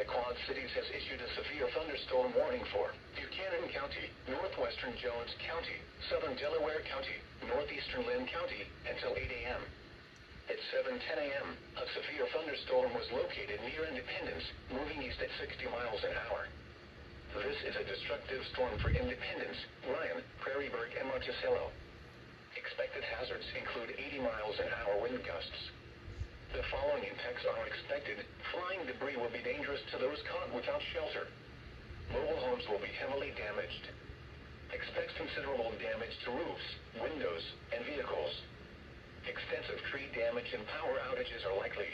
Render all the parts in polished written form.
the Quad Cities has issued a severe thunderstorm warning for Buchanan County, northwestern Jones County, southern Delaware County, northeastern Lynn County, until 8 a.m. At 7:10 a.m., a severe thunderstorm was located near Independence, moving east at 60 miles an hour. This is a destructive storm for Independence, Ryan, Prairieburg, and Monticello. Expected hazards include 80 miles an hour wind gusts. The following impacts are expected. Flying debris will be dangerous to those caught without shelter. Mobile homes will be heavily damaged. Expect considerable damage to roofs, windows, and vehicles. Extensive tree damage and power outages are likely.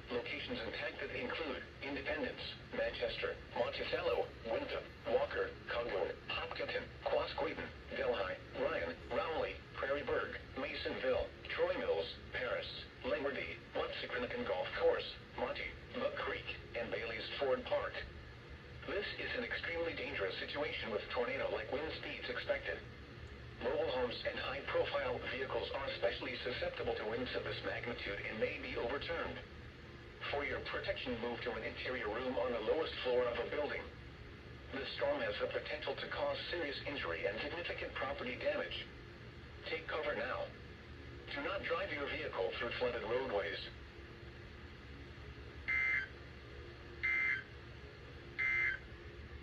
Locations impacted include Independence, Manchester, Monticello, Winthrop, Walker, Congoin, Hopkinton, Quasqueton, Delhi, Ryan, Rowley, Prairieburg, Masonville, Troy Mills, Paris, Langworthy, Munsicranican Golf Course, Monty, Buck Creek, and Bailey's Ford Park. This is an extremely dangerous situation with tornado-like wind speeds expected. Mobile homes and high-profile vehicles are especially susceptible to winds of this magnitude and may be overturned. For your protection, move to an interior room on the lowest floor of a building. This storm has the potential to cause serious injury and significant property damage. Take cover now. Do not drive your vehicle through flooded roadways.